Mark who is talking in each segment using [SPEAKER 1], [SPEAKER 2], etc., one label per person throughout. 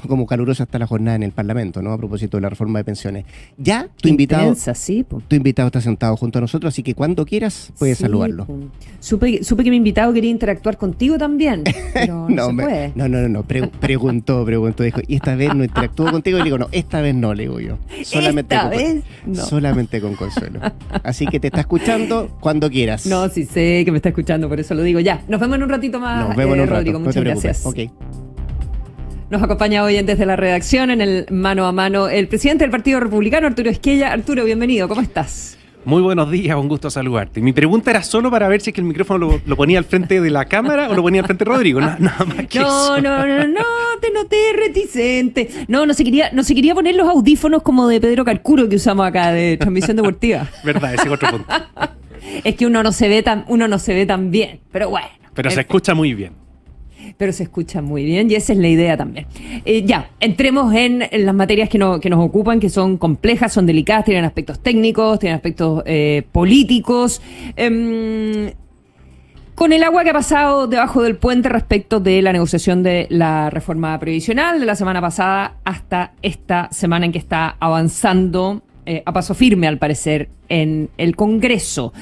[SPEAKER 1] como calurosa está la jornada en el Parlamento, ¿no? A propósito de la reforma de pensiones. Ya, tu
[SPEAKER 2] Intensa, sí, po.
[SPEAKER 1] invitado está sentado junto a nosotros, así que cuando quieras puedes saludarlo.
[SPEAKER 2] Po. Supe que mi invitado quería interactuar contigo también, pero no se puede.
[SPEAKER 1] No. Preguntó, dijo, y esta vez no interactuó contigo, y le digo, no, esta vez no, le digo yo. Solamente con Consuelo. Así que te está escuchando cuando quieras.
[SPEAKER 2] No, sí sé que me está escuchando, por eso lo digo. Ya, nos vemos en un ratito más,
[SPEAKER 1] nos vemos en un
[SPEAKER 2] Rodrigo,
[SPEAKER 1] rato,
[SPEAKER 2] muchas gracias.
[SPEAKER 1] Okay.
[SPEAKER 2] Nos acompaña hoy desde la redacción, en el Mano a Mano, el presidente del Partido Republicano, Arturo Esquella. Arturo, bienvenido, ¿cómo estás?
[SPEAKER 3] Muy buenos días, un gusto saludarte. Mi pregunta era solo para ver si es que el micrófono lo ponía al frente de la cámara o lo ponía al frente de Rodrigo, nada más que eso.
[SPEAKER 2] No, te noté reticente. No se quería poner los audífonos como de Pedro Carcuro que usamos acá de transmisión deportiva.
[SPEAKER 3] Verdad, ese es otro punto.
[SPEAKER 2] Es que uno no se ve tan bien, pero bueno.
[SPEAKER 3] Pero se escucha muy bien.
[SPEAKER 2] Pero se escucha muy bien y esa es la idea también. Ya, entremos en las materias que nos ocupan, que son complejas, son delicadas, tienen aspectos técnicos, tienen aspectos políticos. Con el agua que ha pasado debajo del puente respecto de la negociación de la reforma previsional de la semana pasada hasta esta semana en que está avanzando a paso firme, al parecer, en el Congreso.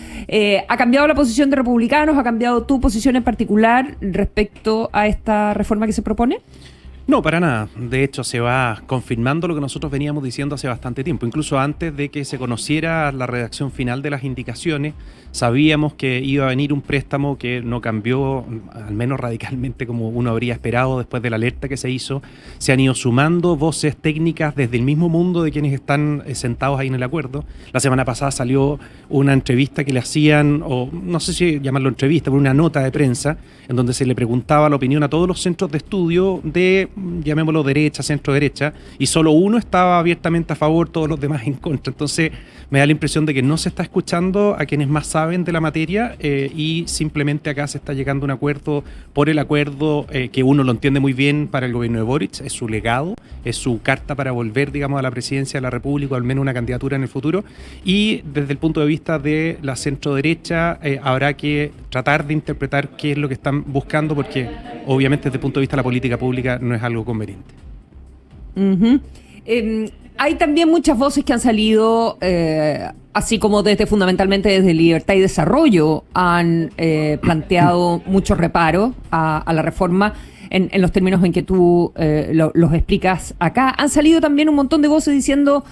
[SPEAKER 2] ¿Ha cambiado la posición de republicanos? ¿Ha cambiado tu posición en particular respecto a esta reforma que se propone?
[SPEAKER 3] No, para nada. De hecho, se va confirmando lo que nosotros veníamos diciendo hace bastante tiempo. Incluso antes de que se conociera la redacción final de las indicaciones, sabíamos que iba a venir un préstamo que no cambió, al menos radicalmente, como uno habría esperado después de la alerta que se hizo. Se han ido sumando voces técnicas desde el mismo mundo de quienes están sentados ahí en el acuerdo. La semana pasada salió una entrevista que le hacían, o no sé si llamarlo entrevista, pero una nota de prensa, en donde se le preguntaba la opinión a todos los centros de estudio de, llamémoslo derecha, centro-derecha, y solo uno estaba abiertamente a favor, todos los demás en contra. Entonces me da la impresión de que no se está escuchando a quienes más saben de la materia y simplemente acá se está llegando a un acuerdo por el acuerdo que uno lo entiende muy bien para el gobierno de Boric, es su legado, es su carta para volver, digamos, a la presidencia de la República, o al menos una candidatura en el futuro, y desde el punto de vista de la centro-derecha habrá que tratar de interpretar qué es lo que están buscando, porque obviamente desde el punto de vista de la política pública no es algo conveniente.
[SPEAKER 2] Uh-huh. Hay también muchas voces que han salido, así como fundamentalmente desde Libertad y Desarrollo, han planteado muchos reparos a la reforma en los términos en que tú los explicas acá. Han salido también un montón de voces diciendo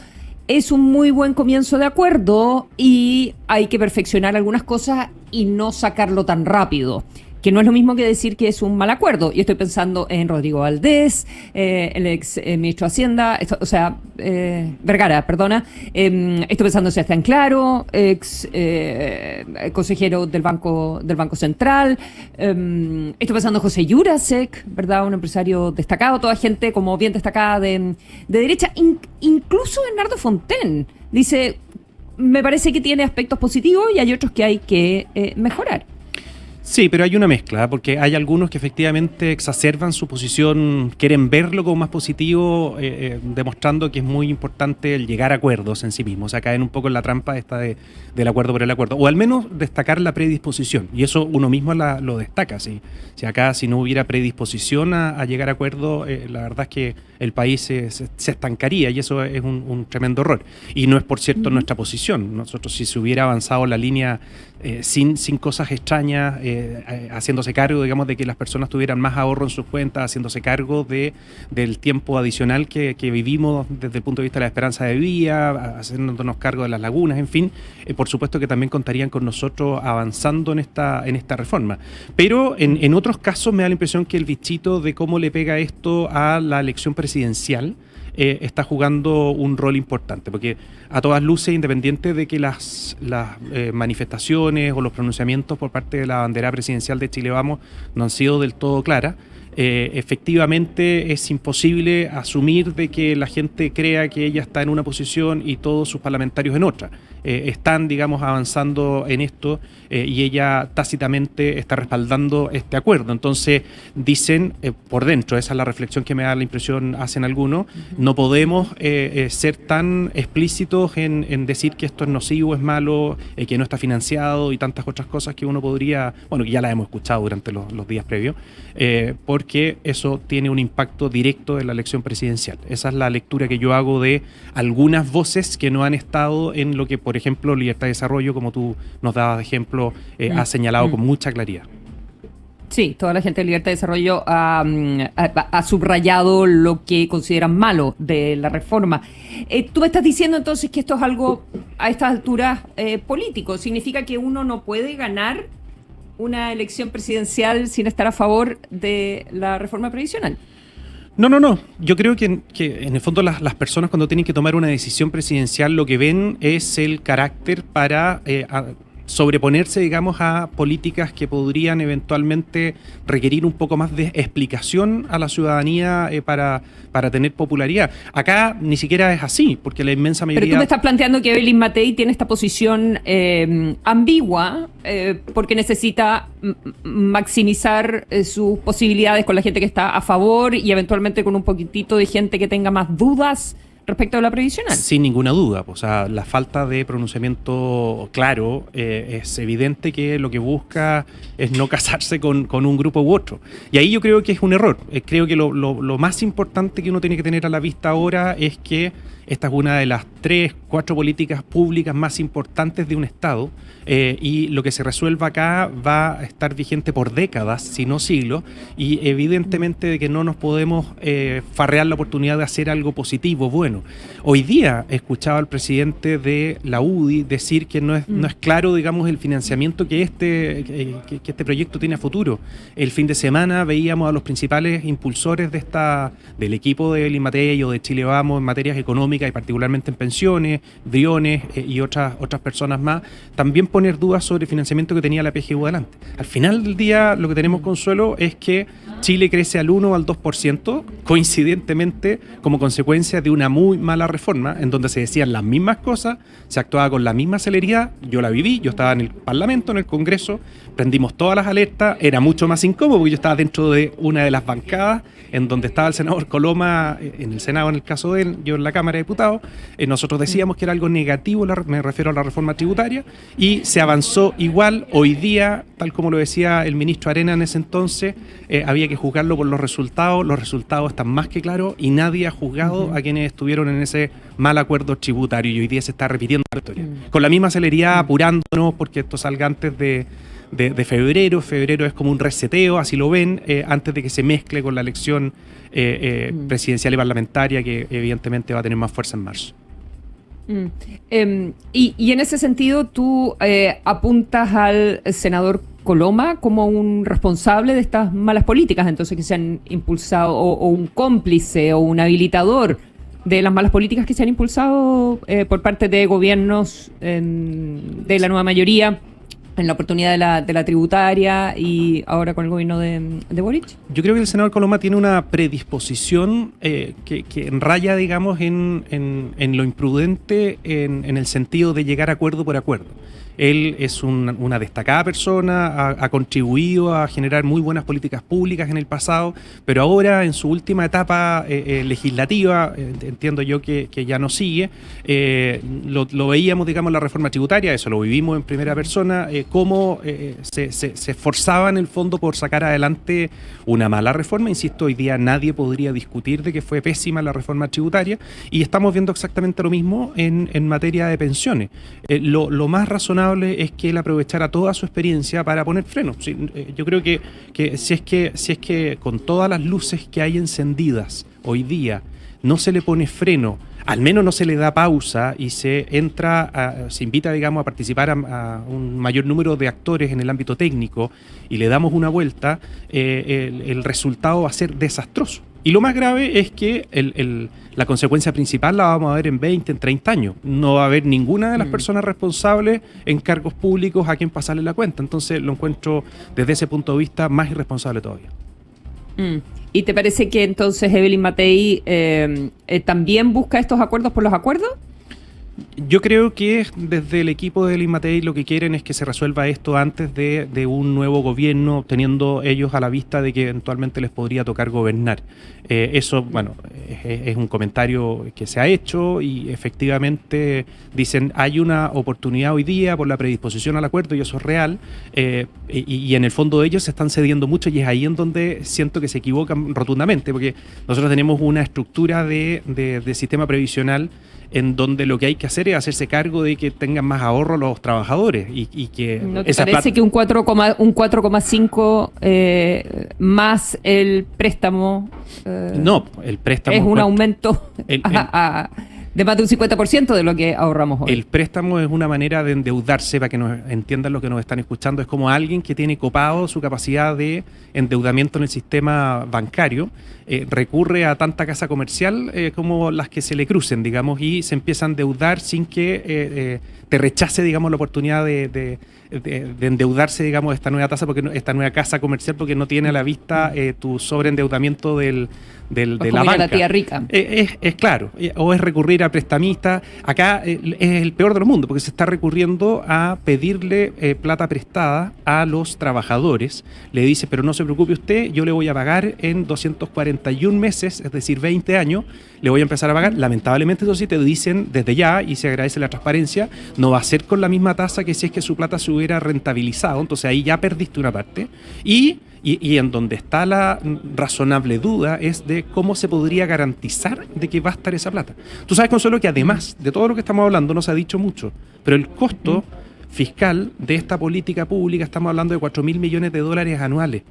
[SPEAKER 2] es un muy buen comienzo de acuerdo y hay que perfeccionar algunas cosas y no sacarlo tan rápido, que no es lo mismo que decir que es un mal acuerdo. Y estoy pensando en Rodrigo Valdés, el ex ministro de Hacienda, Vergara, perdona. Estoy pensando en Sebastián Claro, ex consejero del Banco Central. Estoy pensando en José Jurasek, ¿verdad? Un empresario destacado, toda gente como bien destacada de derecha. Incluso Bernardo Fontaine dice, me parece que tiene aspectos positivos y hay otros que hay que mejorar.
[SPEAKER 3] Sí, pero hay una mezcla, porque hay algunos que efectivamente exacerban su posición, quieren verlo como más positivo, demostrando que es muy importante el llegar a acuerdos en sí mismos. O sea, caen un poco en la trampa esta del acuerdo por el acuerdo, o al menos destacar la predisposición, y eso uno mismo lo destaca. Si no hubiera predisposición a llegar a acuerdo, la verdad es que el país se estancaría, y eso es un tremendo error. Y no es, por cierto, nuestra posición. Nosotros, si se hubiera avanzado la línea sin cosas extrañas, haciéndose cargo, digamos, de que las personas tuvieran más ahorro en sus cuentas, haciéndose cargo del tiempo adicional que vivimos desde el punto de vista de la esperanza de vida, haciéndonos cargo de las lagunas, en fin, por supuesto que también contarían con nosotros avanzando en esta reforma. Pero en otros casos me da la impresión que el bichito de cómo le pega esto a la elección presidencial está jugando un rol importante, porque a todas luces, independiente de que las manifestaciones o los pronunciamientos por parte de la bandera presidencial de Chile Vamos no han sido del todo claras, efectivamente es imposible asumir de que la gente crea que ella está en una posición y todos sus parlamentarios en otra. Están, digamos, avanzando en esto y ella tácitamente está respaldando este acuerdo. Entonces dicen por dentro, esa es la reflexión que me da la impresión, hacen algunos, no podemos ser tan explícitos en decir que esto es nocivo, es malo, que no está financiado y tantas otras cosas que uno podría, bueno, que ya las hemos escuchado durante los días previos, porque porque eso tiene un impacto directo en la elección presidencial. Esa es la lectura que yo hago de algunas voces que no han estado en lo que, por ejemplo, Libertad y Desarrollo, como tú nos dabas de ejemplo, ha señalado con mucha claridad.
[SPEAKER 2] Sí, toda la gente de Libertad y Desarrollo ha subrayado lo que consideran malo de la reforma. Tú me estás diciendo entonces que esto es algo a estas alturas político. ¿Significa que uno no puede ganar una elección presidencial sin estar a favor de la reforma previsional?
[SPEAKER 3] No. Yo creo que en el fondo las personas cuando tienen que tomar una decisión presidencial lo que ven es el carácter para sobreponerse, digamos, a políticas que podrían eventualmente requerir un poco más de explicación a la ciudadanía para tener popularidad. Acá ni siquiera es así, porque la inmensa mayoría...
[SPEAKER 2] Pero tú me estás planteando que Evelyn Matei tiene esta posición ambigua porque necesita maximizar sus posibilidades con la gente que está a favor y eventualmente con un poquitito de gente que tenga más dudas respecto a la previsional.
[SPEAKER 3] Sin ninguna duda, o sea, la falta de pronunciamiento claro es evidente que lo que busca es no casarse con un grupo u otro. Y ahí yo creo que es un error. Creo que lo más importante que uno tiene que tener a la vista ahora es que esta es una de las 3, 4 políticas públicas más importantes de un Estado y lo que se resuelva acá va a estar vigente por décadas, si no siglos, y evidentemente de que no nos podemos farrear la oportunidad de hacer algo positivo, bueno. Hoy día he escuchado al presidente de la UDI decir que no es claro, digamos, el financiamiento que este proyecto tiene a futuro. El fin de semana veíamos a los principales impulsores del equipo de Evelyn Matei o de Chile Vamos en materias económicas y particularmente en pensiones, Briones y otras personas más, también poner dudas sobre el financiamiento que tenía la PGU adelante. Al final del día lo que tenemos, Consuelo, es que Chile crece al 1 o al 2%, coincidentemente como consecuencia de una muy mala reforma, en donde se decían las mismas cosas, se actuaba con la misma celeridad, yo la viví, yo estaba en el Parlamento, en el Congreso, prendimos todas las alertas, era mucho más incómodo porque yo estaba dentro de una de las bancadas en donde estaba el senador Coloma, en el Senado en el caso de él, yo en la Cámara de Diputados, nosotros decíamos que era algo negativo, me refiero a la reforma tributaria, y se avanzó igual. Hoy día, tal como lo decía el ministro Arena en ese entonces, había que juzgarlo por los resultados están más que claros y nadie ha juzgado a quienes estuvieron en ese mal acuerdo tributario y hoy día se está repitiendo la historia. Con la misma celeridad, apurándonos porque esto salga antes de febrero. Febrero es como un reseteo, así lo ven, antes de que se mezcle con la elección presidencial y parlamentaria que evidentemente va a tener más fuerza en marzo.
[SPEAKER 2] Y en ese sentido tú apuntas al senador Coloma como un responsable de estas malas políticas entonces que se han impulsado o un cómplice o un habilitador de las malas políticas que se han impulsado por parte de gobiernos de la nueva mayoría en la oportunidad de la tributaria y ahora con el gobierno de Boric.
[SPEAKER 3] Yo creo que el senador Coloma tiene una predisposición que raya, digamos, en lo imprudente en el sentido de llegar a acuerdo por acuerdo. Él es una destacada persona, ha contribuido a generar muy buenas políticas públicas en el pasado, pero ahora en su última etapa legislativa, entiendo yo que ya no sigue, lo veíamos, digamos, en la reforma tributaria, eso lo vivimos en primera persona, cómo se esforzaba en el fondo por sacar adelante una mala reforma. Insisto, hoy día nadie podría discutir de que fue pésima la reforma tributaria y estamos viendo exactamente lo mismo en materia de pensiones. Lo más razonable es que él aprovechara toda su experiencia para poner freno. Sí, yo creo que si es que con todas las luces que hay encendidas hoy día no se le pone freno, al menos no se le da pausa y se invita, digamos, a participar a un mayor número de actores en el ámbito técnico y le damos una vuelta, el resultado va a ser desastroso. Y lo más grave es que la consecuencia principal la vamos a ver en 20, en 30 años. No va a haber ninguna de las personas responsables en cargos públicos a quien pasarle la cuenta. Entonces lo encuentro desde ese punto de vista más irresponsable todavía.
[SPEAKER 2] ¿Y te parece que entonces Evelyn Matei también busca estos acuerdos por los acuerdos?
[SPEAKER 3] Yo creo que desde el equipo del Inmatei lo que quieren es que se resuelva esto antes de un nuevo gobierno, teniendo ellos a la vista de que eventualmente les podría tocar gobernar. Eso, bueno, es un comentario que se ha hecho y efectivamente dicen hay una oportunidad hoy día por la predisposición al acuerdo y eso es real, y en el fondo ellos se están cediendo mucho y es ahí en donde siento que se equivocan rotundamente, porque nosotros tenemos una estructura de sistema previsional en donde lo que hay que hacer es hacerse cargo de que tengan más ahorro los trabajadores y que
[SPEAKER 2] ¿No te parece que un 4,5 más el préstamo
[SPEAKER 3] no, el préstamo
[SPEAKER 2] es un aumento de más de un 50% de lo que ahorramos hoy?
[SPEAKER 3] El préstamo es una manera de endeudarse, para que nos entiendan lo que nos están escuchando. Es como alguien que tiene copado su capacidad de endeudamiento en el sistema bancario, recurre a tanta casa comercial como las que se le crucen, digamos, y se empieza a endeudar sin que te rechace, digamos, la oportunidad de endeudarse, digamos, esta nueva tasa, esta nueva casa comercial, porque no tiene a la vista tu sobreendeudamiento de la banca.
[SPEAKER 2] La tía rica.
[SPEAKER 3] Es claro, o es recurrir a prestamistas. Acá es el peor de los mundos, porque se está recurriendo a pedirle plata prestada a los trabajadores. Le dice, pero no se preocupe usted, yo le voy a pagar en 241 meses, es decir, 20 años, le voy a empezar a pagar. Lamentablemente, eso sí, te dicen desde ya, y se agradece la transparencia, no va a ser con la misma tasa que si es que su plata se hubiera rentabilizado. Entonces ahí ya perdiste una parte. Y en donde está la razonable duda es de cómo se podría garantizar de que va a estar esa plata. Tú sabes, Consuelo, que además de todo lo que estamos hablando, no se ha dicho mucho, pero el costo fiscal de esta política pública, estamos hablando de 4.000 millones de dólares anuales.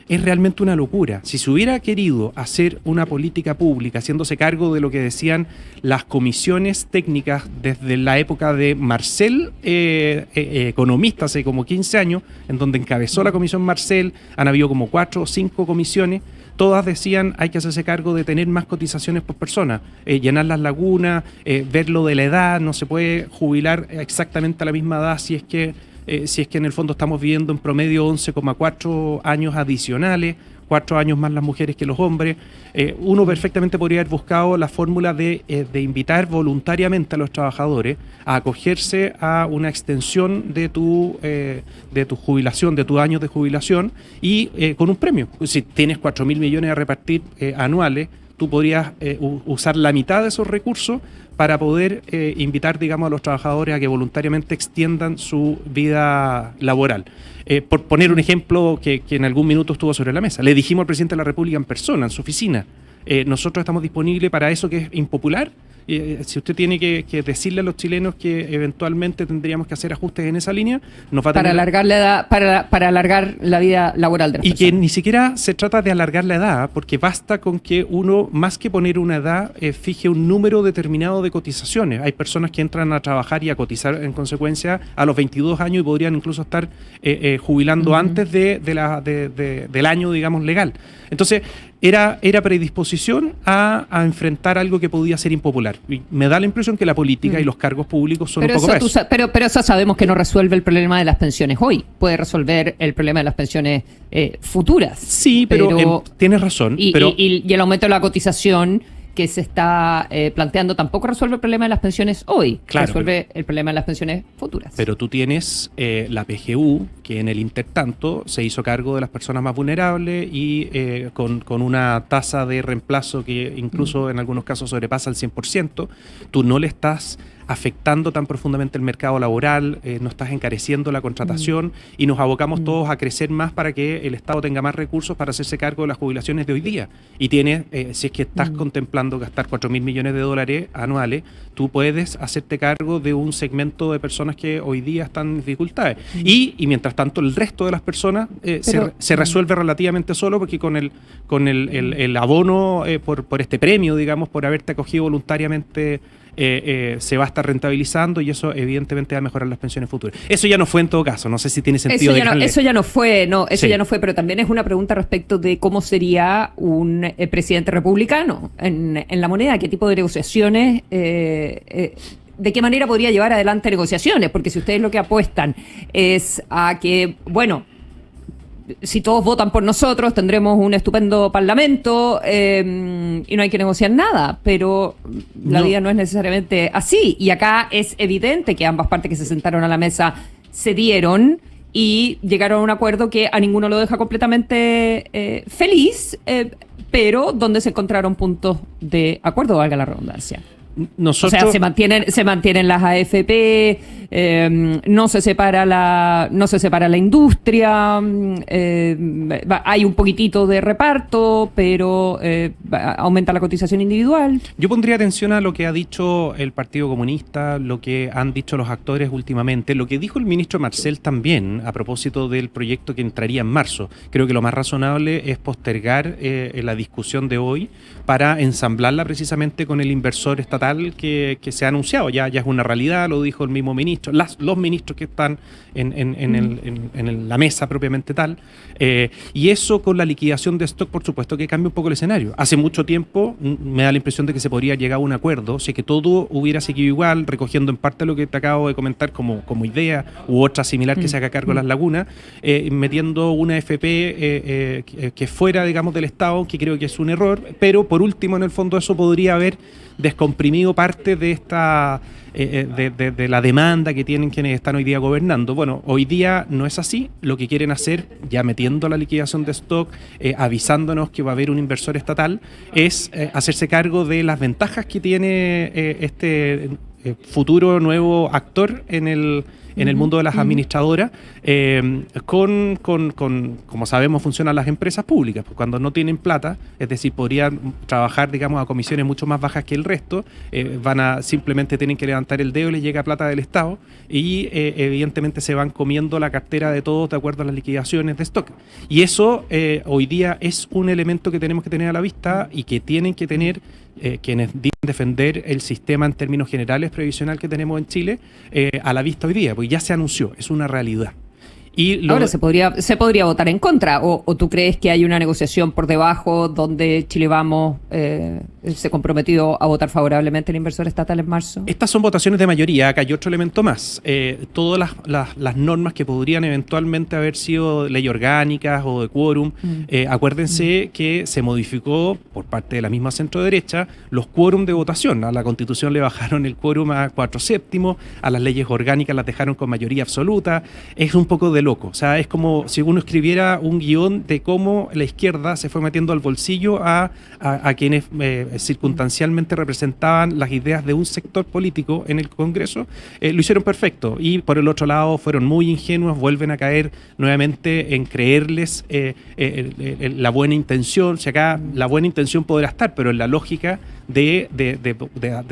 [SPEAKER 3] Es realmente una locura. Si se hubiera querido hacer una política pública haciéndose cargo de lo que decían las comisiones técnicas desde la época de Marcel, economista, hace como 15 años, en donde encabezó la comisión Marcel, han habido como 4 o 5 comisiones, todas decían hay que hacerse cargo de tener más cotizaciones por persona, llenar las lagunas, ver lo de la edad, no se puede jubilar exactamente a la misma edad si es que en el fondo estamos viviendo en promedio 11,4 años adicionales, 4 años más las mujeres que los hombres. Uno perfectamente podría haber buscado la fórmula de invitar voluntariamente a los trabajadores a acogerse a una extensión de tu jubilación, de tus años de jubilación, y con un premio. Si tienes 4.000 millones a repartir anuales, tú podrías usar la mitad de esos recursos para poder invitar, digamos, a los trabajadores a que voluntariamente extiendan su vida laboral. Por poner un ejemplo que en algún minuto estuvo sobre la mesa, le dijimos al presidente de la República en persona, en su oficina, nosotros estamos disponibles para eso que es impopular. Si usted tiene que decirle a los chilenos que eventualmente tendríamos que hacer ajustes en esa línea, nos va a tener...
[SPEAKER 2] Para alargar la edad, para alargar la vida laboral de las personas.
[SPEAKER 3] Y que ni siquiera se trata de alargar la edad, porque basta con que uno, más que poner una edad, fije un número determinado de cotizaciones. Hay personas que entran a trabajar y a cotizar en consecuencia a los 22 años y podrían incluso estar jubilando antes del año, digamos, legal. Entonces, era predisposición a enfrentar algo que podía ser impopular. Y me da la impresión que la política y los cargos públicos son un poco para eso.
[SPEAKER 2] Pero eso sabemos que no resuelve el problema de las pensiones hoy. Puede resolver el problema de las pensiones futuras.
[SPEAKER 3] Sí, pero tienes razón.
[SPEAKER 2] Y el aumento de la cotización que se está planteando tampoco resuelve el problema de las pensiones hoy,
[SPEAKER 3] claro,
[SPEAKER 2] resuelve el problema de las pensiones futuras.
[SPEAKER 3] Pero tú tienes la PGU, que en el intertanto se hizo cargo de las personas más vulnerables y con una tasa de reemplazo que incluso en algunos casos sobrepasa el 100%, tú no le estás afectando tan profundamente el mercado laboral, no estás encareciendo la contratación y nos abocamos todos a crecer más para que el Estado tenga más recursos para hacerse cargo de las jubilaciones de hoy día. Y tienes, si es que estás contemplando gastar 4.000 millones de dólares anuales, tú puedes hacerte cargo de un segmento de personas que hoy día están en dificultades. Y mientras tanto el resto de las personas se resuelve relativamente solo, porque con el abono por este premio, digamos, por haberte acogido voluntariamente, se va a estar rentabilizando y eso evidentemente va a mejorar las pensiones futuras. Eso ya no fue en todo caso, no sé si tiene sentido.
[SPEAKER 2] Eso ya no fue, pero también es una pregunta respecto de cómo sería un presidente republicano en la moneda, qué tipo de negociaciones, de qué manera podría llevar adelante negociaciones, porque si ustedes lo que apuestan es a que, bueno, si todos votan por nosotros, tendremos un estupendo parlamento y no hay que negociar nada, pero la vida no es necesariamente así. Y acá es evidente que ambas partes que se sentaron a la mesa cedieron y llegaron a un acuerdo que a ninguno lo deja completamente feliz, pero donde se encontraron puntos de acuerdo, valga la redundancia.
[SPEAKER 3] Nosotros,
[SPEAKER 2] o sea, se mantienen las AFP, no se separa la industria, hay un poquitito de reparto, pero aumenta la cotización individual.
[SPEAKER 3] yo pondría atención a lo que ha dicho el Partido Comunista, lo que han dicho los actores últimamente, lo que dijo el ministro Marcel también a propósito del proyecto que entraría en marzo. Creo que lo más razonable es postergar la discusión de hoy para ensamblarla precisamente con el inversor estatal que se ha anunciado. Ya es una realidad, lo dijo el mismo ministro, los ministros que están en la mesa propiamente tal. Y eso con la liquidación de stock, por supuesto que cambia un poco el escenario. Hace mucho tiempo me da la impresión de que se podría llegar a un acuerdo, si es que todo hubiera seguido igual, recogiendo en parte lo que te acabo de comentar como idea, u otra similar que se haga cargo de las lagunas, metiendo una FP que fuera, digamos, del Estado, que creo que es un error, pero por último, en el fondo, eso podría haber descomprimido parte de esta de la demanda que tienen quienes están hoy día gobernando. Bueno, hoy día no es así. Lo que quieren hacer, ya metiendo la liquidación de stock, avisándonos que va a haber un inversor estatal, es hacerse cargo de las ventajas que tiene este futuro nuevo actor en el mundo de las administradoras, como sabemos, funcionan las empresas públicas. Pues cuando no tienen plata, es decir, podrían trabajar, digamos, a comisiones mucho más bajas que el resto, simplemente tienen que levantar el dedo y les llega plata del Estado y evidentemente se van comiendo la cartera de todos de acuerdo a las liquidaciones de stock. Y eso hoy día es un elemento que tenemos que tener a la vista y que tienen que tener quienes deben defender el sistema en términos generales previsional que tenemos en Chile a la vista hoy día, porque ya se anunció, es una realidad. Y
[SPEAKER 2] ahora se podría votar en contra, o tú crees que hay una negociación por debajo donde Chile Vamos se comprometió a votar favorablemente al inversor estatal en marzo?
[SPEAKER 3] Estas son votaciones de mayoría. Acá hay otro elemento más. Todas las normas que podrían eventualmente haber sido ley orgánicas o de quórum, acuérdense que se modificó por parte de la misma centro derecha los quórum de votación. A la Constitución le bajaron el quórum a 4/7, a las leyes orgánicas las dejaron con mayoría absoluta. Es un poco de loco. O sea, es como si uno escribiera un guión de cómo la izquierda se fue metiendo al bolsillo a quienes circunstancialmente representaban las ideas de un sector político en el Congreso. Lo hicieron perfecto. Y por el otro lado fueron muy ingenuos, vuelven a caer nuevamente en creerles la buena intención. Si acá la buena intención podrá estar, pero en la lógica de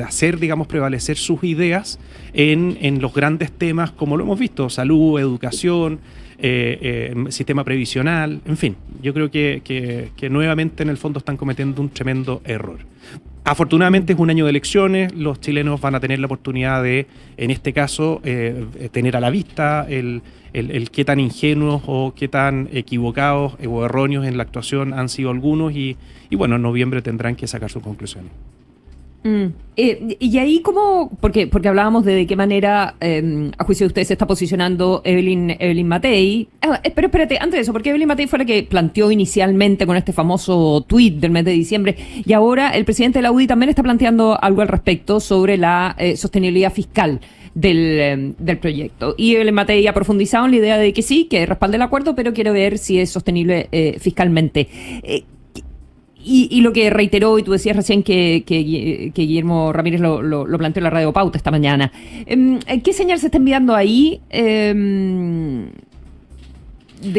[SPEAKER 3] hacer, digamos, prevalecer sus ideas en los grandes temas, como lo hemos visto: salud, educación, sistema previsional, en fin. Yo creo que nuevamente en el fondo están cometiendo un tremendo error. Afortunadamente es un año de elecciones, los chilenos van a tener la oportunidad de, en este caso, tener a la vista el qué tan ingenuos o qué tan equivocados o erróneos en la actuación han sido algunos y bueno, en noviembre tendrán que sacar sus conclusiones.
[SPEAKER 2] Y ahí porque hablábamos de qué manera, a juicio de ustedes, se está posicionando Evelyn Matei. Pero espérate, antes de eso, porque Evelyn Matei fue la que planteó inicialmente con este famoso tuit del mes de diciembre, y ahora el presidente de la UDI también está planteando algo al respecto sobre la sostenibilidad fiscal del proyecto. Y Evelyn Matei ha profundizado en la idea de que sí, que respalda el acuerdo, pero quiere ver si es sostenible fiscalmente. Y lo que reiteró, y tú decías recién que Guillermo Ramírez lo planteó en la Radio Pauta esta mañana. ¿Qué señal se está enviando ahí de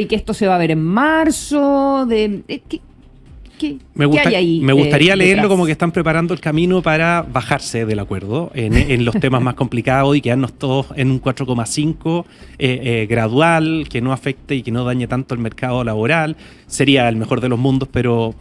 [SPEAKER 2] que esto se va a ver en marzo? ¿Qué hay ahí?
[SPEAKER 3] Me gustaría leerlo
[SPEAKER 2] detrás?
[SPEAKER 3] como que están preparando el camino para bajarse del acuerdo en los temas más complicados y quedarnos todos en un 4,5 gradual, que no afecte y que no dañe tanto el mercado laboral. Sería el mejor de los mundos, pero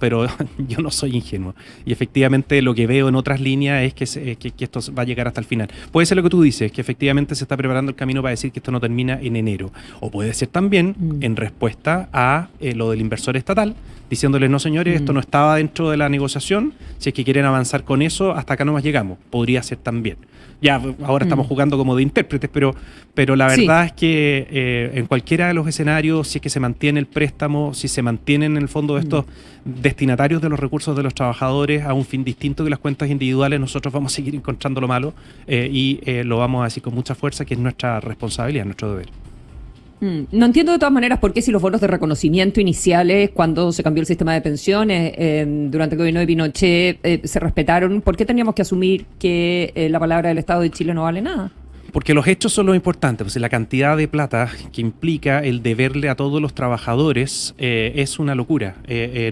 [SPEAKER 3] yo no soy ingenuo. Y efectivamente lo que veo en otras líneas es que esto va a llegar hasta el final. Puede ser lo que tú dices, que efectivamente se está preparando el camino para decir que esto no termina en enero. O puede ser también en respuesta a lo del inversor estatal, diciéndole: no, señores, esto no estaba dentro de la negociación, si es que quieren avanzar con eso, hasta acá nomás llegamos. Podría ser también. Ya, ahora estamos jugando como de intérpretes, pero la verdad es que en cualquiera de los escenarios, si es que se mantiene el préstamo, si se mantienen en el fondo estos destinatarios de los recursos de los trabajadores a un fin distinto que las cuentas individuales, nosotros vamos a seguir encontrando lo malo y lo vamos a decir con mucha fuerza, que es nuestra responsabilidad, nuestro deber.
[SPEAKER 2] No entiendo de todas maneras por qué, si los bonos de reconocimiento iniciales, cuando se cambió el sistema de pensiones durante el gobierno de Pinochet, se respetaron, ¿por qué teníamos que asumir que la palabra del Estado de Chile no vale nada?
[SPEAKER 3] Porque los hechos son lo importante, pues la cantidad de plata que implica el deberle a todos los trabajadores es una locura.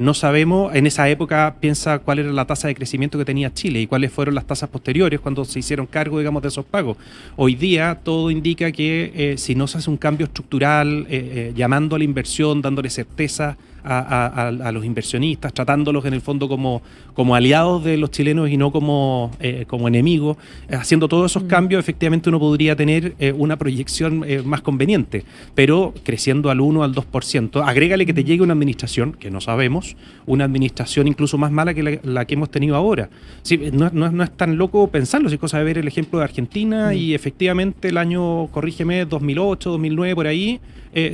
[SPEAKER 3] No sabemos, en esa época piensa cuál era la tasa de crecimiento que tenía Chile y cuáles fueron las tasas posteriores cuando se hicieron cargo, digamos, de esos pagos. Hoy día todo indica que si no se hace un cambio estructural, llamando a la inversión, dándole certeza a los inversionistas, tratándolos en el fondo como aliados de los chilenos y no como enemigos, haciendo todos esos cambios, efectivamente uno podría tener una proyección más conveniente, pero creciendo al 1 al 2%. Agrégale que te llegue una administración, que no sabemos, una administración incluso más mala que la que hemos tenido ahora. Sí, no es tan loco pensarlo, es cosa de ver el ejemplo de Argentina y efectivamente el año, corrígeme, 2008, 2009, por ahí,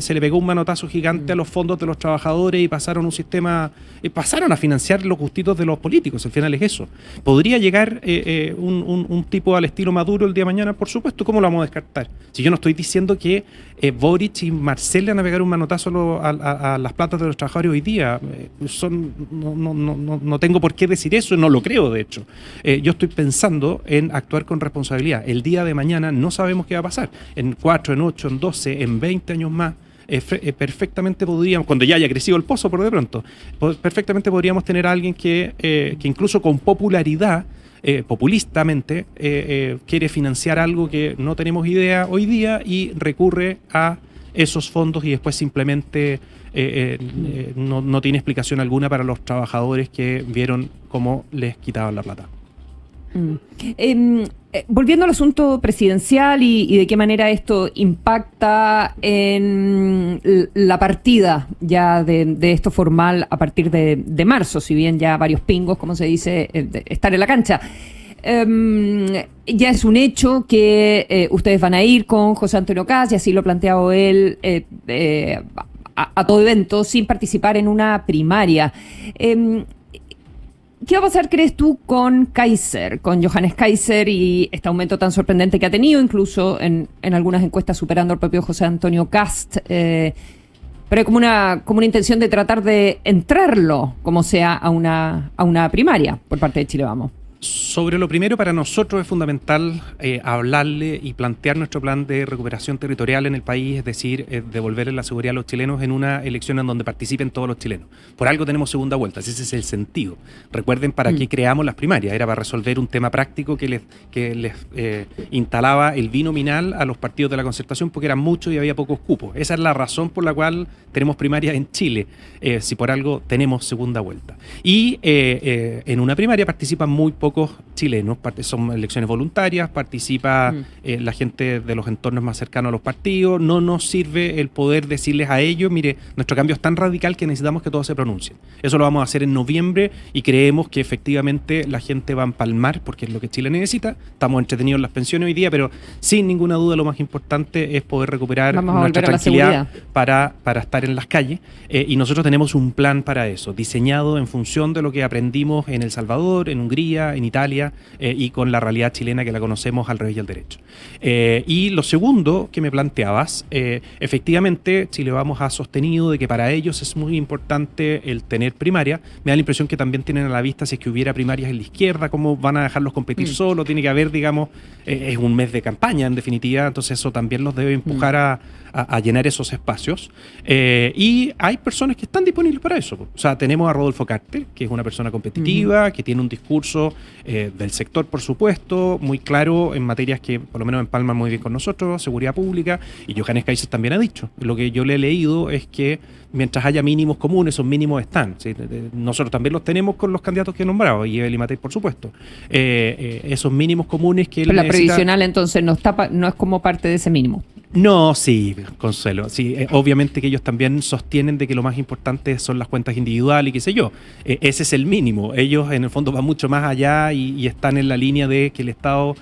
[SPEAKER 3] se le pegó un manotazo gigante a los fondos de los trabajadores y pasaron un sistema, pasaron a financiar los gustitos de los políticos. Al final es eso. ¿Podría llegar un tipo al estilo Maduro el día de mañana? Por supuesto, ¿cómo lo vamos a descartar? Si yo no estoy diciendo que Boric y Marcel le van a pegar un manotazo a las platas de los trabajadores hoy día. No tengo por qué decir eso, no lo creo, de hecho. Yo estoy pensando en actuar con responsabilidad. El día de mañana no sabemos qué va a pasar. En 4, en 8, en 12, en 20 años más, perfectamente podríamos, cuando ya haya crecido el pozo por de pronto, perfectamente podríamos tener a alguien que incluso con popularidad, populistamente, quiere financiar algo que no tenemos idea hoy día y recurre a esos fondos y después simplemente no tiene explicación alguna para los trabajadores que vieron cómo les quitaban la plata.
[SPEAKER 2] Volviendo al asunto presidencial y de qué manera esto impacta en la partida ya de esto formal a partir de marzo, si bien ya varios pingos, como se dice, estar en la cancha. Ya es un hecho que ustedes van a ir con José Antonio Kast, y así lo ha planteado él, a todo evento, sin participar en una primaria. ¿Qué va a pasar, crees tú, con Kaiser, con Johannes Kaiser y este aumento tan sorprendente que ha tenido, incluso en algunas encuestas superando al propio José Antonio Kast? Pero hay como una intención de tratar de entrarlo, como sea, a una primaria por parte de Chile Vamos.
[SPEAKER 3] Sobre lo primero, para nosotros es fundamental hablarle y plantear nuestro plan de recuperación territorial en el país, es decir, devolverle la seguridad a los chilenos en una elección en donde participen todos los chilenos. Por algo tenemos segunda vuelta, ese es el sentido. Recuerden para qué creamos las primarias, era para resolver un tema práctico que les instalaba el binominal a los partidos de la concertación porque eran muchos y había pocos cupos. Esa es la razón por la cual tenemos primarias en Chile, si por algo tenemos segunda vuelta. Y en una primaria participan muy pocos chilenos, son elecciones voluntarias, participa la gente de los entornos más cercanos a los partidos, no nos sirve el poder decirles a ellos, mire, nuestro cambio es tan radical que necesitamos que todos se pronuncien. Eso lo vamos a hacer en noviembre y creemos que efectivamente la gente va a empalmar porque es lo que Chile necesita. Estamos entretenidos en las pensiones hoy día, pero sin ninguna duda lo más importante es poder recuperar nuestra tranquilidad para estar en las calles y nosotros tenemos un plan para eso, diseñado en función de lo que aprendimos en El Salvador, en Hungría, en Italia y con la realidad chilena que la conocemos al revés y al derecho. Y lo segundo que me planteabas, efectivamente Chile Vamos ha sostenido de que para ellos es muy importante el tener primaria. Me da la impresión que también tienen a la vista si es que hubiera primarias en la izquierda, cómo van a dejarlos competir solo, tiene que haber, digamos, es un mes de campaña en definitiva, entonces eso también los debe empujar a llenar esos espacios. Y hay personas que están disponibles para eso. O sea, tenemos a Rodolfo Carter, que es una persona competitiva, que tiene un discurso del sector, por supuesto, muy claro en materias que por lo menos empalman muy bien con nosotros, seguridad pública, y Johannes Kaiser también ha dicho. Lo que yo le he leído es que mientras haya mínimos comunes, esos mínimos están. ¿Sí? Nosotros también los tenemos con los candidatos que he nombrado, y Evelyn Matei, por supuesto. Esos mínimos comunes que él
[SPEAKER 2] Pero la
[SPEAKER 3] necesita...
[SPEAKER 2] previsional entonces no es como parte de ese mínimo.
[SPEAKER 3] No, sí, Consuelo. Sí, obviamente que ellos también sostienen de que lo más importante son las cuentas individuales y qué sé yo. Ese es el mínimo. Ellos en el fondo van mucho más allá y están en la línea de que el Estado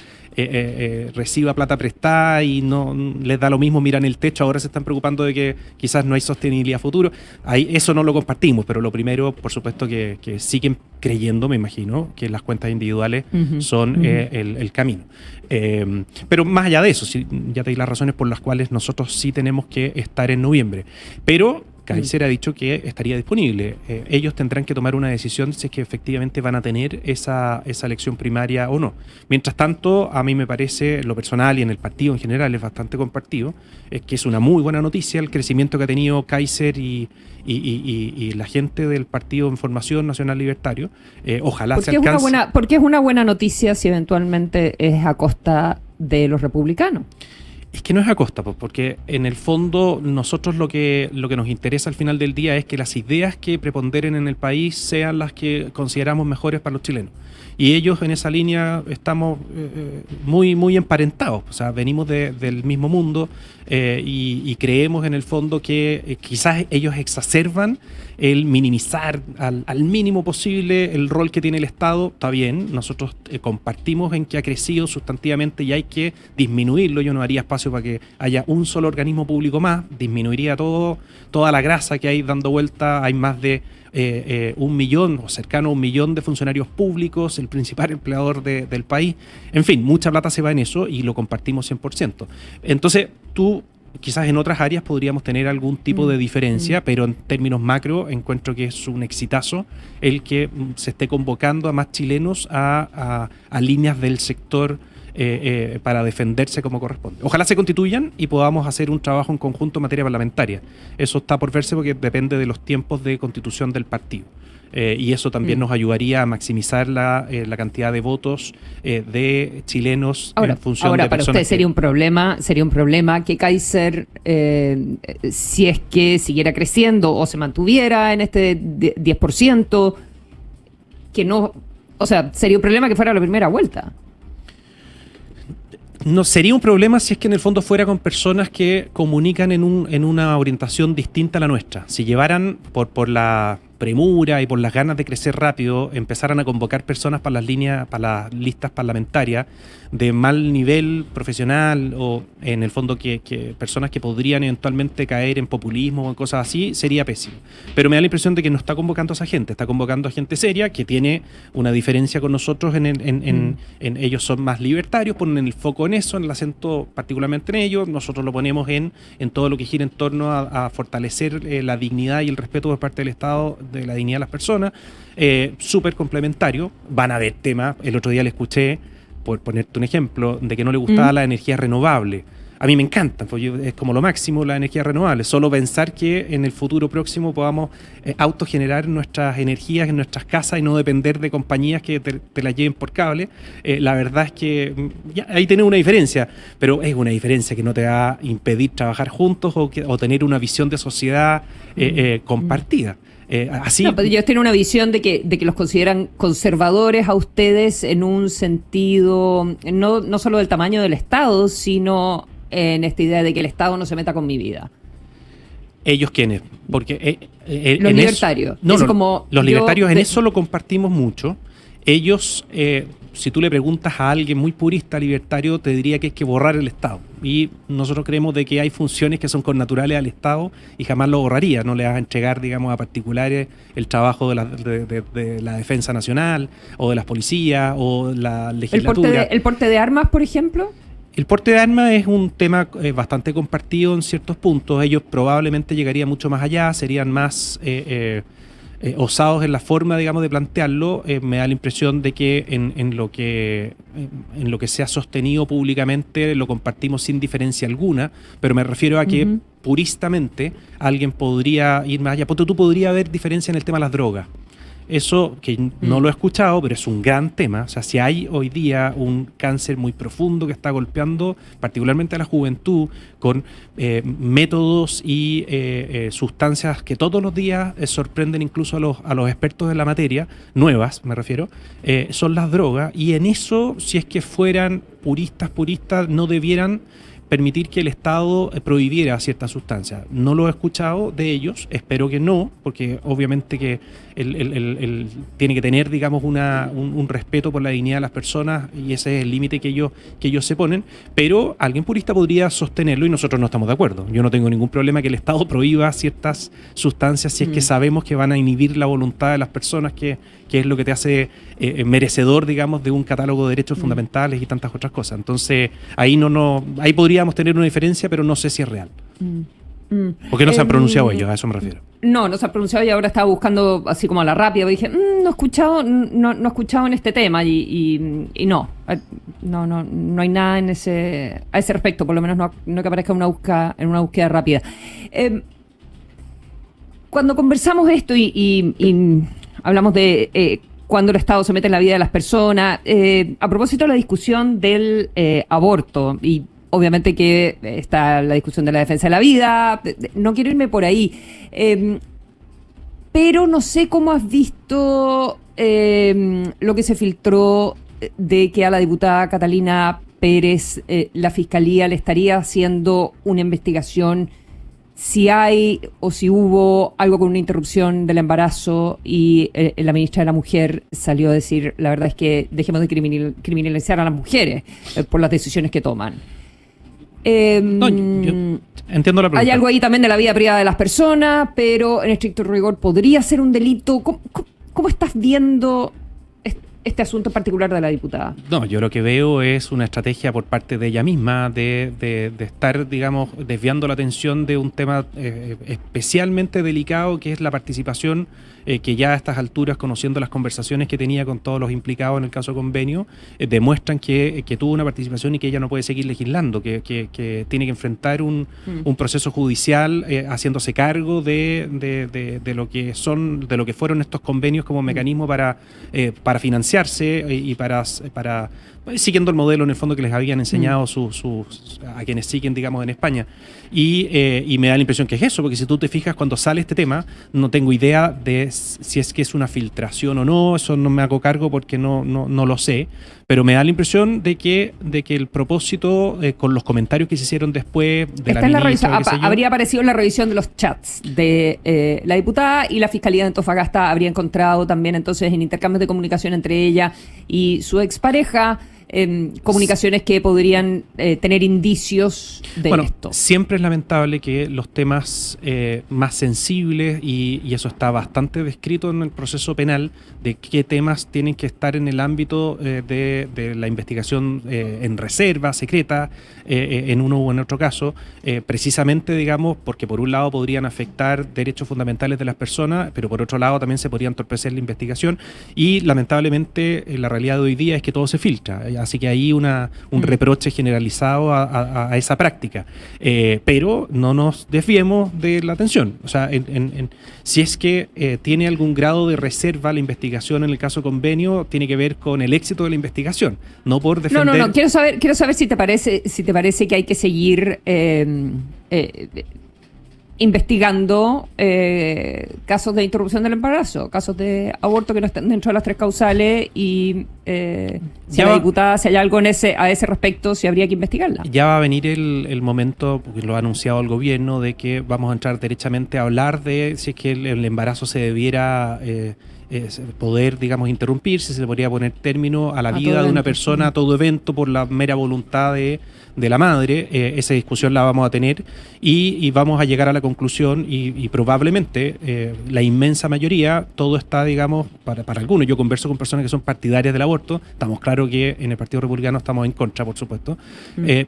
[SPEAKER 3] reciba plata prestada y no les da lo mismo, miran el techo. Ahora se están preocupando de que quizás no hay sostenibilidad a futuro. Ahí, eso no lo compartimos, pero lo primero, por supuesto, que siguen creyendo, me imagino, que las cuentas individuales son el camino. Pero más allá de eso, sí, ya te di las razones por las cuales nosotros sí tenemos que estar en noviembre. Pero Kaiser ha dicho que estaría disponible. Ellos tendrán que tomar una decisión si es que efectivamente van a tener esa elección primaria o no. Mientras tanto, a mí me parece, lo personal y en el partido en general es bastante compartido, es que es una muy buena noticia el crecimiento que ha tenido Kaiser y la gente del Partido en Formación Nacional Libertario. Ojalá se alcance.
[SPEAKER 2] ¿Por qué es una buena noticia si eventualmente es a costa de los republicanos?
[SPEAKER 3] Es que no es a costa, porque en el fondo nosotros lo que nos interesa al final del día es que las ideas que preponderen en el país sean las que consideramos mejores para los chilenos. Y ellos en esa línea estamos muy, muy emparentados. O sea, venimos del mismo mundo y creemos en el fondo que quizás ellos exacerban el minimizar al mínimo posible el rol que tiene el Estado. Está bien, nosotros compartimos en que ha crecido sustantivamente y hay que disminuirlo. Yo no haría espacio para que haya un solo organismo público más, disminuiría toda la grasa que hay dando vuelta. Hay más de 1 millón o cercano a 1 millón de funcionarios públicos, el principal empleador del país. En fin, mucha plata se va en eso y lo compartimos 100%. Entonces, tú quizás en otras áreas podríamos tener algún tipo de diferencia, pero en términos macro encuentro que es un exitazo el que se esté convocando a más chilenos a líneas del sector para defenderse como corresponde. Ojalá se constituyan y podamos hacer un trabajo en conjunto en materia parlamentaria. Eso está por verse porque depende de los tiempos de constitución del partido. Y eso también nos ayudaría a maximizar la cantidad de votos de chilenos en función de personas. Ahora,
[SPEAKER 2] para usted sería un problema que Kaiser, si es que siguiera creciendo o se mantuviera en este 10%, que no, o sea, sería un problema que fuera la primera vuelta.
[SPEAKER 3] No sería un problema si es que en el fondo fuera con personas que comunican en una orientación distinta a la nuestra. Si llevaran por la premura y por las ganas de crecer rápido, empezaran a convocar personas para las listas parlamentarias de mal nivel profesional o en el fondo que personas que podrían eventualmente caer en populismo o en cosas así, sería pésimo. Pero me da la impresión de que no está convocando a esa gente, está convocando a gente seria que tiene una diferencia con nosotros en ellos son más libertarios, ponen el foco en eso, en el acento particularmente en ellos, nosotros lo ponemos en todo lo que gira en torno a fortalecer la dignidad y el respeto por parte del Estado de la dignidad de las personas, súper complementario. Van a haber temas, el otro día le escuché, por ponerte un ejemplo, de que no le gustaba la energía renovable. A mí me encanta, porque es como lo máximo la energía renovable. Solo pensar que en el futuro próximo podamos autogenerar nuestras energías en nuestras casas y no depender de compañías que te las lleven por cable. La verdad es que ya, ahí tenés una diferencia, pero es una diferencia que no te va a impedir trabajar juntos o tener una visión de sociedad compartida. Así.
[SPEAKER 2] No, pero ellos tienen una visión de que los consideran conservadores a ustedes en un sentido no solo del tamaño del Estado, sino en esta idea de que el Estado no se meta con mi vida.
[SPEAKER 3] ¿Ellos quiénes? Porque
[SPEAKER 2] los libertarios.
[SPEAKER 3] Los libertarios en eso lo compartimos mucho. Ellos, si tú le preguntas a alguien muy purista libertario, te diría que hay que borrar el Estado. Y nosotros creemos de que hay funciones que son connaturales al Estado y jamás lo borraría. No le vas a entregar, digamos, a particulares el trabajo de la Defensa Nacional o de las policías o la legislatura.
[SPEAKER 2] ¿El porte de armas, por ejemplo?
[SPEAKER 3] El porte de armas es un tema bastante compartido en ciertos puntos. Ellos probablemente llegarían mucho más allá, serían más osados en la forma, digamos, de plantearlo. Me da la impresión de que en lo que se ha sostenido públicamente lo compartimos sin diferencia alguna, pero me refiero a que puristamente alguien podría ir más allá. Porque tú podrías ver diferencia en el tema de las drogas. Eso que no lo he escuchado, pero es un gran tema. O sea, si hay hoy día un cáncer muy profundo que está golpeando particularmente a la juventud con métodos y sustancias que todos los días sorprenden incluso a los expertos de la materia, nuevas me refiero, son las drogas. Y en eso, si es que fueran puristas, no debieran permitir que el Estado prohibiera ciertas sustancias. No lo he escuchado de ellos, espero que no, porque obviamente que tiene que tener, digamos, un respeto por la dignidad de las personas, y ese es el límite que ellos se ponen, pero alguien purista podría sostenerlo y nosotros no estamos de acuerdo. Yo no tengo ningún problema que el Estado prohíba ciertas sustancias si es que sabemos que van a inhibir la voluntad de las personas, que es lo que te hace merecedor, digamos, de un catálogo de derechos fundamentales y tantas otras cosas. Entonces, ahí ahí podríamos tener una diferencia, pero no sé si es real. Porque no se han pronunciado ellos, a eso me refiero.
[SPEAKER 2] No se ha pronunciado, y ahora estaba buscando así como a la rápida, dije, no he escuchado en este tema, y no hay nada a ese respecto, por lo menos no que aparezca en una búsqueda rápida. Cuando conversamos esto y hablamos de cuando el Estado se mete en la vida de las personas, a propósito de la discusión del aborto, y obviamente que está la discusión de la defensa de la vida, no quiero irme por ahí, pero no sé cómo has visto lo que se filtró de que a la diputada Catalina Pérez la Fiscalía le estaría haciendo una investigación si hay o si hubo algo con una interrupción del embarazo, y la ministra de la Mujer salió a decir, la verdad es que dejemos de criminalizar a las mujeres por las decisiones que toman.
[SPEAKER 3] No, yo entiendo la pregunta.
[SPEAKER 2] Hay algo ahí también de la vida privada de las personas, pero en estricto rigor podría ser un delito. ¿Cómo estás viendo este asunto en particular de la diputada?
[SPEAKER 3] No, yo lo que veo es una estrategia por parte de ella misma de estar, digamos, desviando la atención de un tema especialmente delicado, que es la participación, que ya a estas alturas, conociendo las conversaciones que tenía con todos los implicados en el caso convenio, demuestran que tuvo una participación y que ella no puede seguir legislando, que tiene que enfrentar un proceso judicial haciéndose cargo de lo que fueron estos convenios como mecanismo para financiarse y para siguiendo el modelo en el fondo que les habían enseñado a quienes siguen, digamos, en España. Y me da la impresión que es eso, porque si tú te fijas, cuando sale este tema, no tengo idea de si es que es una filtración o no, eso no me hago cargo porque no lo sé, pero me da la impresión de que el propósito, con los comentarios que se hicieron después de
[SPEAKER 2] está
[SPEAKER 3] la
[SPEAKER 2] en la
[SPEAKER 3] ministra,
[SPEAKER 2] revisión, habría aparecido en la revisión de los chats de la diputada, y la Fiscalía de Antofagasta habría encontrado también entonces en intercambios de comunicación entre ella y su expareja comunicaciones que podrían tener indicios de esto.
[SPEAKER 3] Siempre es lamentable que los temas más sensibles, y eso está bastante descrito en el proceso penal, de qué temas tienen que estar en el ámbito de la investigación en reserva, secreta, en uno u en otro caso, precisamente, digamos, porque por un lado podrían afectar derechos fundamentales de las personas, pero por otro lado también se podría entorpecer la investigación, y lamentablemente la realidad de hoy día es que todo se filtra. Así que hay un reproche generalizado a esa práctica. Pero no nos desviemos de la atención. O sea, si es que tiene algún grado de reserva la investigación en el caso convenio, tiene que ver con el éxito de la investigación, no por defender...
[SPEAKER 2] No. Quiero saber si te parece que hay que seguir investigando casos de interrupción del embarazo, casos de aborto que no están dentro de las 3 causales, y si la diputada, si hay algo a ese respecto, si habría que investigarla.
[SPEAKER 3] Ya va a venir el momento, porque lo ha anunciado el gobierno, de que vamos a entrar derechamente a hablar de si es que el embarazo se debiera poder, digamos, interrumpir, si se le podría poner término a la vida de una persona, a todo evento, por la mera voluntad de la madre. Esa discusión la vamos a tener y vamos a llegar a la conclusión, y probablemente la inmensa mayoría, todo está, digamos, para algunos. Yo converso con personas que son partidarias del aborto, estamos claros que en el Partido Republicano estamos en contra, por supuesto,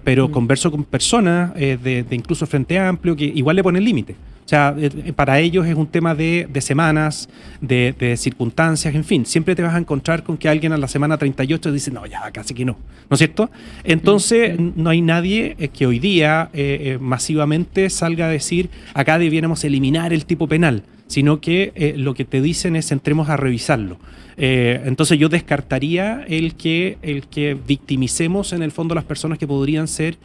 [SPEAKER 3] pero converso con personas de incluso Frente Amplio, que igual le ponen límite. O sea, para ellos es un tema de semanas, de circunstancias, en fin. Siempre te vas a encontrar con que alguien a la semana 38 dice, no, ya casi que no. ¿No es cierto? Entonces, no hay nadie que hoy día masivamente salga a decir, acá debiéramos eliminar el tipo penal, sino que lo que te dicen es entremos a revisarlo. Entonces yo descartaría el que victimicemos en el fondo a las personas que podrían ser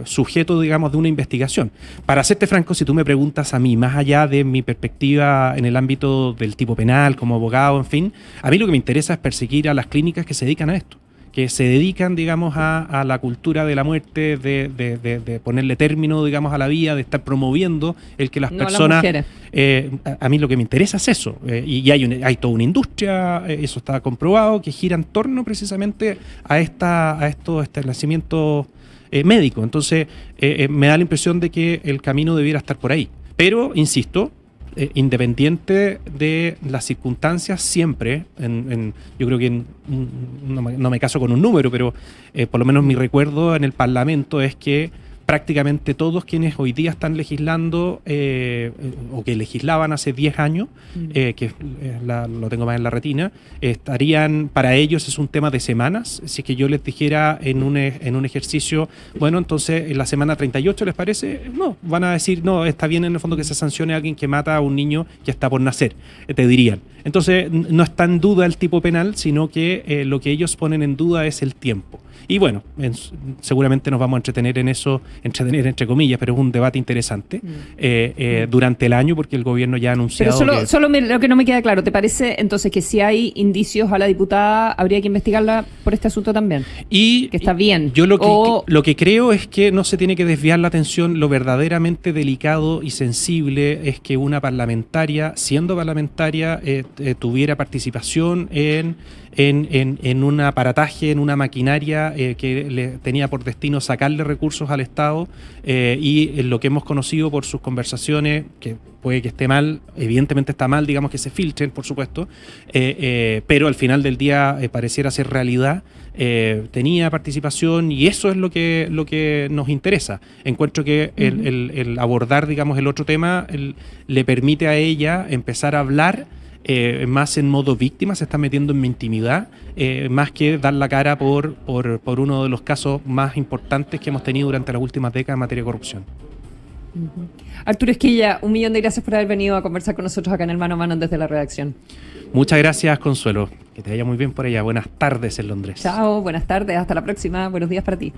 [SPEAKER 3] sujetos, digamos, de una investigación. Para serte franco, si tú me preguntas a mí, más allá de mi perspectiva en el ámbito del tipo penal, como abogado, en fin, a mí lo que me interesa es perseguir a las clínicas que se dedican a esto, que se dedican, digamos, a la cultura de la muerte, de ponerle término, digamos, a la vida, de estar promoviendo el que las personas... a mí lo que me interesa es eso. Y hay toda una industria, eso está comprobado, que gira en torno precisamente a estos establecimientos médicos. Entonces, me da la impresión de que el camino debiera estar por ahí. Pero, insisto, independiente de las circunstancias, siempre, yo creo que no me caso con un número, pero por lo menos mi recuerdo en el Parlamento es que prácticamente todos quienes hoy día están legislando o que legislaban hace 10 años, que lo tengo más en la retina, estarían, para ellos es un tema de semanas. Si es que yo les dijera en un ejercicio, bueno, entonces en la semana 38, ¿les parece? No, van a decir, no, está bien en el fondo que se sancione a alguien que mata a un niño que está por nacer, te dirían. Entonces no está en duda el tipo penal, sino que lo que ellos ponen en duda es el tiempo. Y bueno, seguramente nos vamos a entretener en eso, entre comillas, pero es un debate interesante durante el año, porque el gobierno ya ha anunciado...
[SPEAKER 2] Pero lo que no me queda claro, ¿te parece entonces que si hay indicios a la diputada habría que investigarla por este asunto también?
[SPEAKER 3] Y
[SPEAKER 2] que está bien.
[SPEAKER 3] Yo lo que creo es que no se tiene que desviar la atención. Lo verdaderamente delicado y sensible es que una parlamentaria, siendo parlamentaria, tuviera participación en un aparataje, en una maquinaria que le tenía por destino sacarle recursos al Estado, y en lo que hemos conocido por sus conversaciones, que puede que esté mal, evidentemente está mal, digamos, que se filtren, por supuesto, pero al final del día pareciera ser realidad. Tenía participación, y eso es lo que nos interesa. Encuentro que el abordar, digamos, el otro tema le permite a ella empezar a hablar más en modo víctima, se está metiendo en mi intimidad, más que dar la cara por uno de los casos más importantes que hemos tenido durante las últimas décadas en materia de corrupción.
[SPEAKER 2] Arturo Esquilla, 1.000.000 de gracias por haber venido a conversar con nosotros acá en el Mano a Mano desde la redacción.
[SPEAKER 3] Muchas gracias, Consuelo. Que te vaya muy bien por allá. Buenas tardes en Londres.
[SPEAKER 2] Chao, buenas tardes, hasta la próxima. Buenos días para ti.